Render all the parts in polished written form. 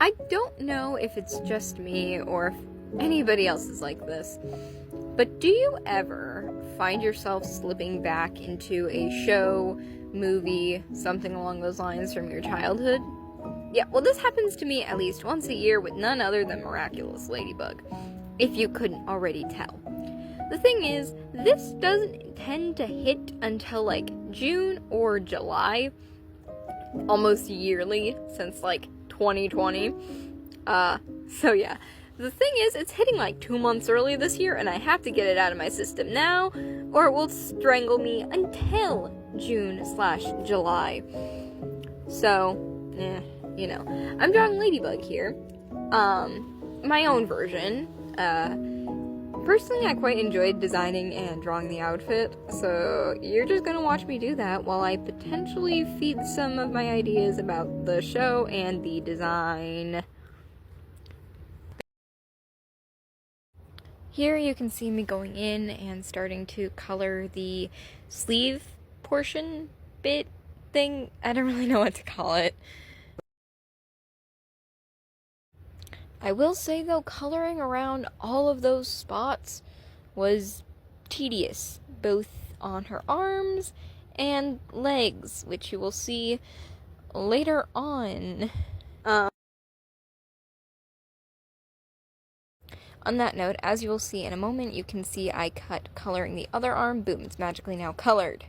I don't know if it's just me or if anybody else is like this, but do you ever find yourself slipping back into a show, movie, something along those lines from your childhood? Yeah, well, this happens to me at least once a year with none other than Miraculous Ladybug, if you couldn't already tell. The thing is, this doesn't tend to hit until like June or July, almost yearly since like 2020. So yeah. The thing is, it's hitting like 2 months early this year, and I have to get it out of my system now, or it will strangle me until June/July. So, you know. I'm drawing Ladybug here. My own version. Personally, I quite enjoyed designing and drawing the outfit, so you're just gonna watch me do that while I potentially feed some of my ideas about the show and the design. Here you can see me going in and starting to color the sleeve portion bit thing. I don't really know what to call it. I will say though, coloring around all of those spots was tedious, both on her arms and legs, which you will see later on. On that note, as you will see in a moment, you can see I cut coloring the other arm. Boom, it's magically now colored.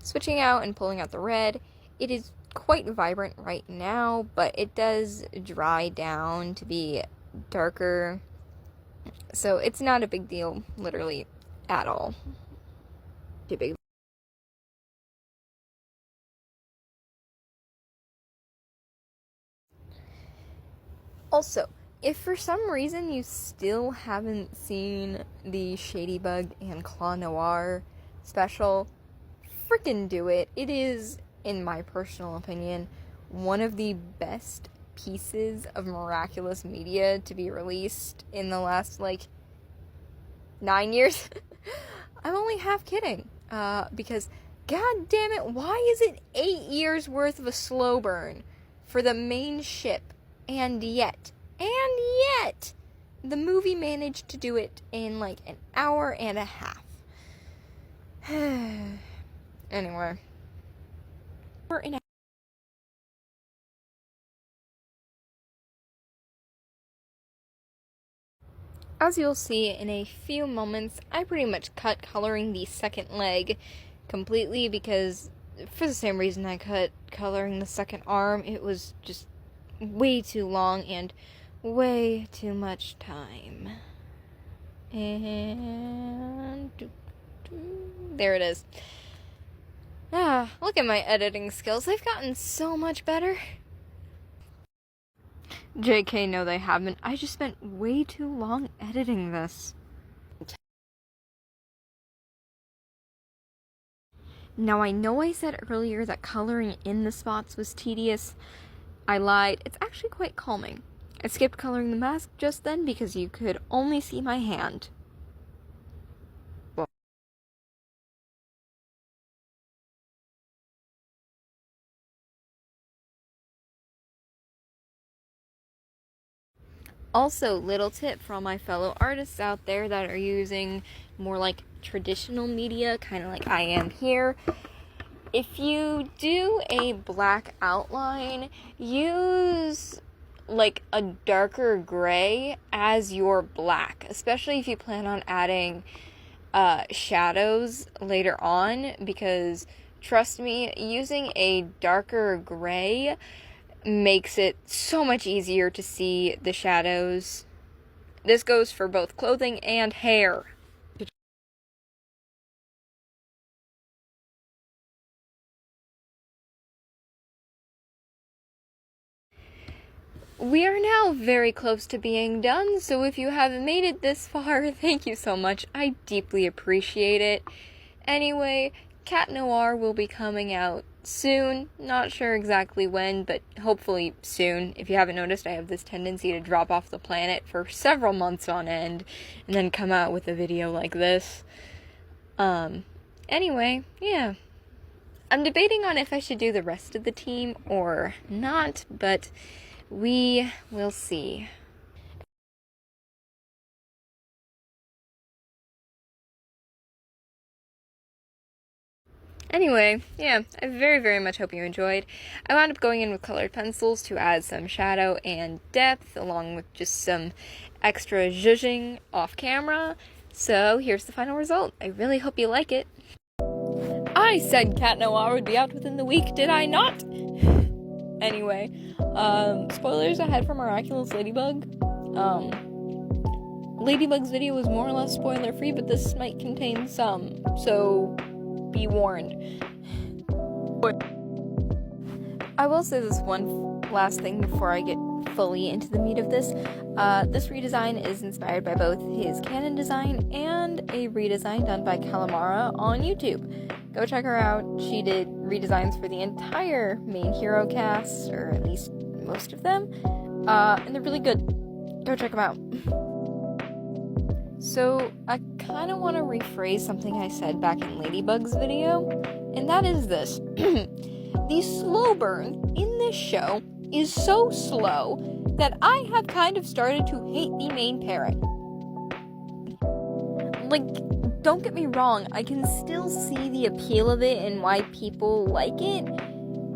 Switching out and pulling out the red, it is quite vibrant right now, but it does dry down to be darker, so it's not a big deal, literally, at all. Too big. Also, if for some reason you still haven't seen the Shadybug and Claw Noir special, freaking do it. It is, in my personal opinion, one of the best pieces of miraculous media to be released in the last, 9 years. I'm only half kidding, because, god damn it, why is it 8 years worth of a slow burn for the main ship, and yet, the movie managed to do it in, an hour and a half. Anyway. As you'll see in a few moments, I pretty much cut coloring the second leg completely because, for the same reason I cut coloring the second arm, it was just way too long and way too much time. And there it is. Look at my editing skills. They've gotten so much better. JK, no they haven't. I just spent way too long editing this. Now I know I said earlier that coloring in the spots was tedious. I lied. It's actually quite calming. I skipped coloring the mask just then because you could only see my hand. Also, little tip for all my fellow artists out there that are using more traditional media, kind of like I am here. If you do a black outline, use a darker gray as your black, especially if you plan on adding shadows later on, because trust me, using a darker gray makes it so much easier to see the shadows. This goes for both clothing and hair. We are now very close to being done, so if you have made it this far, thank you so much. I deeply appreciate it. Anyway, Cat Noir will be coming out soon. Not sure exactly when, but hopefully soon. If you haven't noticed, I have this tendency to drop off the planet for several months on end, and then come out with a video like this. Anyway, yeah. I'm debating on if I should do the rest of the team or not, but We will see. Anyway, yeah, I very, very much hope you enjoyed. I wound up going in with colored pencils to add some shadow and depth, along with just some extra zhuzhing off camera. So here's the final result. I really hope you like it. I said Cat Noir would be out within the week, did I not? Anyway, spoilers ahead for Miraculous Ladybug. Ladybug's video was more or less spoiler free, but this might contain some, so be warned. I will say this one last thing before I get fully into the meat of this. This redesign is inspired by both his canon design and a redesign done by Calamara on YouTube. Go check her out. She did redesigns for the entire main hero cast, or at least most of them, and they're really good. Go check them out. So, I kind of want to rephrase something I said back in Ladybug's video, and that is this. The slow burn in this show is so slow that I have kind of started to hate the main parrot. Like, don't get me wrong, I can still see the appeal of it and why people like it,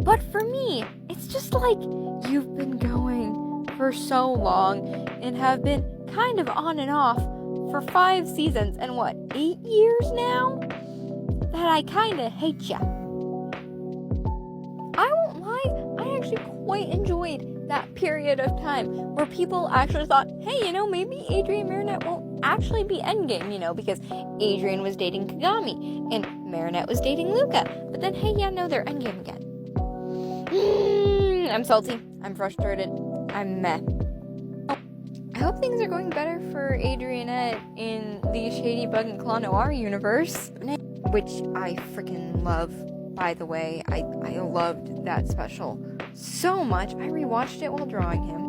but for me, it's just like, you've been going for so long and have been kind of on and off for 5 seasons and 8 years now? That I kinda hate ya. I won't lie, I actually quite enjoyed that period of time where people actually thought, hey, maybe Adrian Marinette won't actually be endgame, because Adrian was dating Kagami and Marinette was dating Luca. But then, hey, they're endgame again. I'm salty. I'm frustrated. I'm meh. I hope things are going better for Adrianette in the Shady Bug and Claw Noir universe, which I freaking love, by the way. I loved that special so much. I rewatched it while drawing him.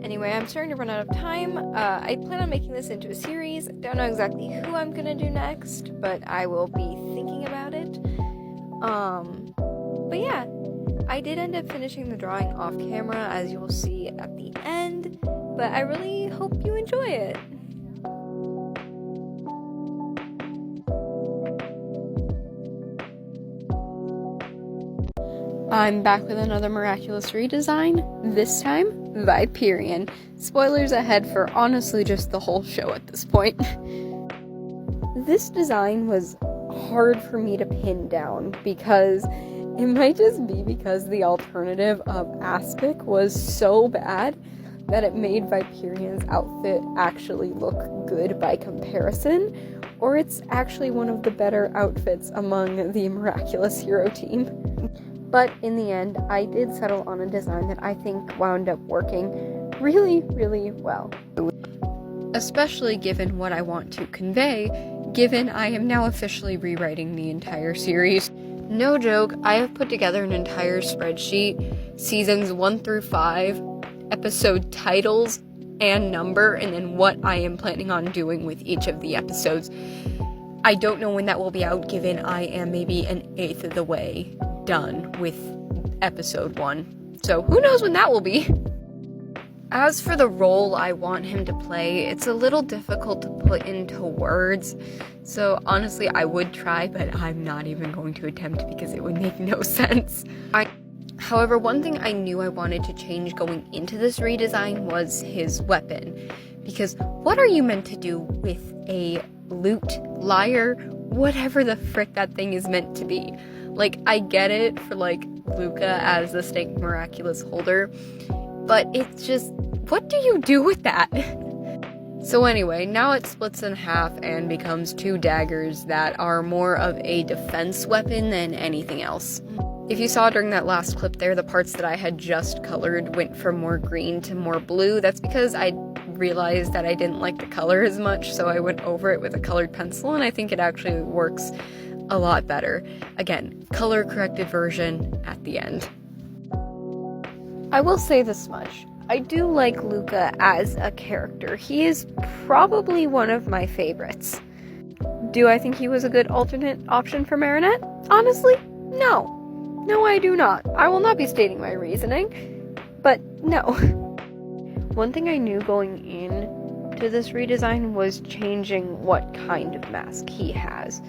Anyway, I'm starting to run out of time. I plan on making this into a series. Don't know exactly who I'm gonna do next, but I will be thinking about it. But yeah, I did end up finishing the drawing off camera, as you will see at the end, but I really hope you enjoy it. I'm back with another Miraculous Redesign, this time Viperian. Spoilers ahead for honestly just the whole show at this point. This design was hard for me to pin down because it might just be because the alternative of Aspic was so bad that it made Viperian's outfit actually look good by comparison, or it's actually one of the better outfits among the Miraculous hero team. But in the end, I did settle on a design that I think wound up working really, really well. Especially given what I want to convey, given I am now officially rewriting the entire series. No joke, I have put together an entire spreadsheet, seasons 1 through 5, episode titles and number, and then what I am planning on doing with each of the episodes. I don't know when that will be out, given I am maybe 1/8 of the way done with episode 1. So who knows when that will be? As for the role I want him to play, it's a little difficult to put into words. So honestly, I would try, but I'm not even going to attempt because it would make no sense. However, one thing I knew I wanted to change going into this redesign was his weapon. Because what are you meant to do with a lute, lyre, whatever the frick that thing is meant to be? Like, I get it for, Luca as the Snake Miraculous holder, but it's just, what do you do with that? So anyway, now it splits in half and becomes 2 daggers that are more of a defense weapon than anything else. If you saw during that last clip there, the parts that I had just colored went from more green to more blue. That's because I realized that I didn't like the color as much, so I went over it with a colored pencil, and I think it actually works a lot better. Again, color corrected version at the end. I will say this much. I do like Luca as a character. He is probably one of my favorites. Do I think he was a good alternate option for Marinette? Honestly, no. No, I do not. I will not be stating my reasoning, but no. One thing I knew going in to this redesign was changing what kind of mask he has.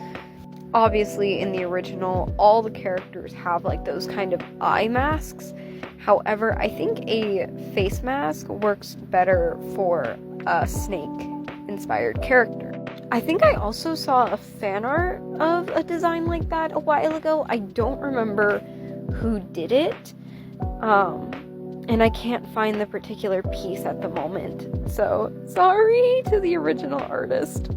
Obviously, in the original, all the characters have like those kind of eye masks. However, I think a face mask works better for a snake-inspired character. I think I also saw a fan art of a design like that a while ago. I don't remember who did it, and I can't find the particular piece at the moment, so sorry to the original artist.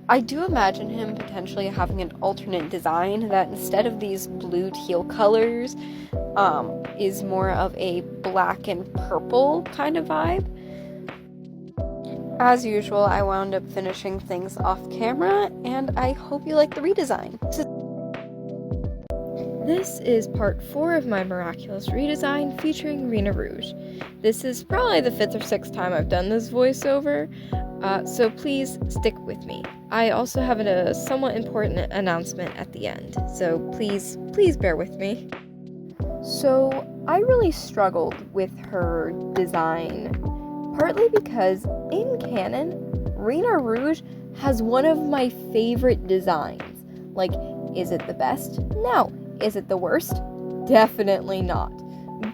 I do imagine him potentially having an alternate design that instead of these blue teal colors, is more of a black and purple kind of vibe. As usual, I wound up finishing things off camera, and I hope you like the redesign. This is part 4 of my Miraculous Redesign featuring Rena Rouge. This is probably the 5th or 6th time I've done this voiceover, so please stick with me. I also have a somewhat important announcement at the end, so please bear with me. So, I really struggled with her design, partly because in canon, Rena Rouge has one of my favorite designs. Like, is it the best? No. Is it the worst? Definitely not.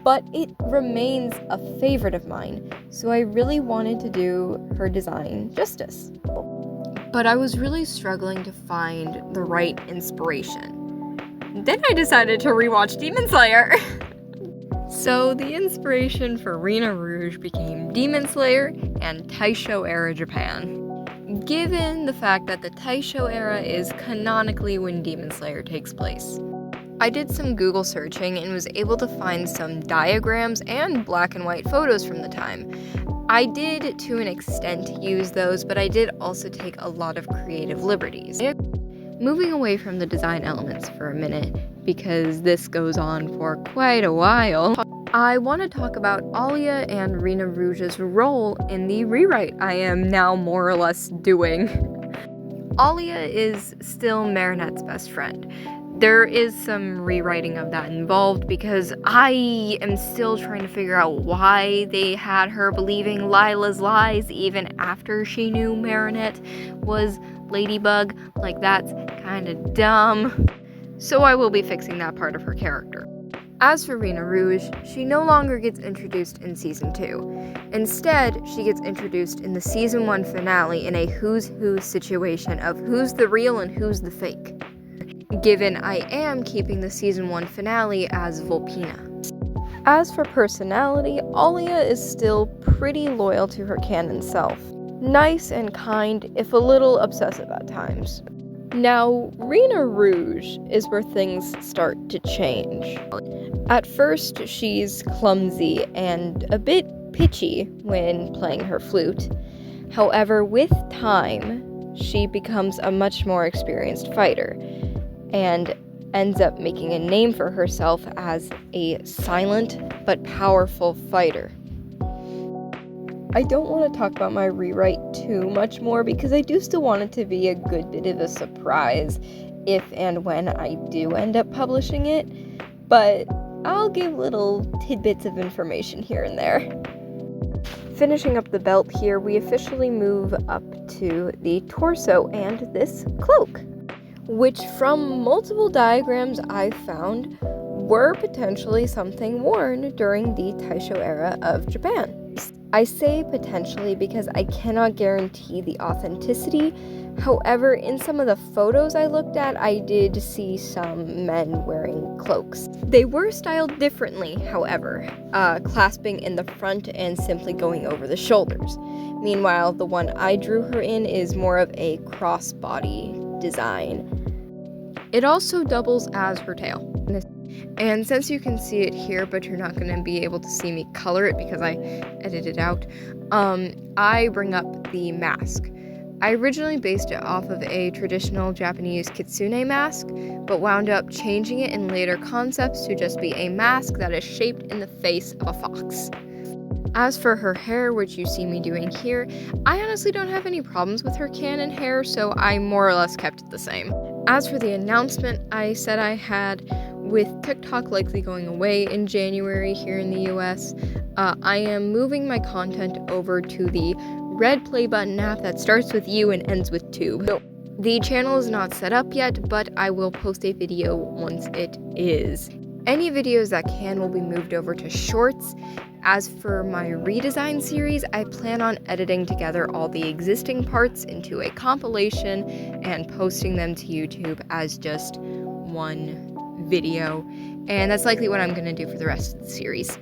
But it remains a favorite of mine, so I really wanted to do her design justice. But I was really struggling to find the right inspiration. Then I decided to rewatch Demon Slayer. So the inspiration for Rena Rouge became Demon Slayer and Taisho era Japan. Given the fact that the Taisho era is canonically when Demon Slayer takes place. I did some Google searching and was able to find some diagrams and black and white photos from the time. I did, to an extent, use those, but I did also take a lot of creative liberties. Moving away from the design elements for a minute, because this goes on for quite a while, I want to talk about Alia and Rena Rouge's role in the rewrite I am now more or less doing. Alia is still Marinette's best friend. There is some rewriting of that involved because I am still trying to figure out why they had her believing Lila's lies even after she knew Marinette was Ladybug. Like, that's kind of dumb. So I will be fixing that part of her character. As for Rena Rouge, she no longer gets introduced in Season 2. Instead, she gets introduced in the Season 1 finale in a who's who situation of who's the real and who's the fake. Given I am keeping the Season 1 finale as Volpina. As for personality, Alia is still pretty loyal to her canon self. Nice and kind, if a little obsessive at times. Now, Rena Rouge is where things start to change. At first, she's clumsy and a bit pitchy when playing her flute. However, with time, she becomes a much more experienced fighter, and ends up making a name for herself as a silent but powerful fighter. I don't want to talk about my rewrite too much more because I do still want it to be a good bit of a surprise if and when I do end up publishing it, but I'll give little tidbits of information here and there. Finishing up the belt here, we officially move up to the torso and this cloak, which from multiple diagrams I've found were potentially something worn during the Taisho era of Japan. I say potentially because I cannot guarantee the authenticity. However, in some of the photos I looked at, I did see some men wearing cloaks. They were styled differently, however, clasping in the front and simply going over the shoulders. Meanwhile, the one I drew her in is more of a crossbody design. It also doubles as her tail. And since you can see it here, but you're not going to be able to see me color it because I edited it out, I bring up the mask. I originally based it off of a traditional Japanese kitsune mask, but wound up changing it in later concepts to just be a mask that is shaped in the face of a fox. As for her hair, which you see me doing here, I honestly don't have any problems with her canon hair, so I more or less kept it the same. As for the announcement I said I had, with TikTok likely going away in January here in the US, I am moving my content over to the red play button app that starts with U and ends with tube. So the channel is not set up yet, but I will post a video once it is. Any videos that can will be moved over to shorts. As for my redesign series, I plan on editing together all the existing parts into a compilation and posting them to YouTube as just one video, and that's likely what I'm going to do for the rest of the series.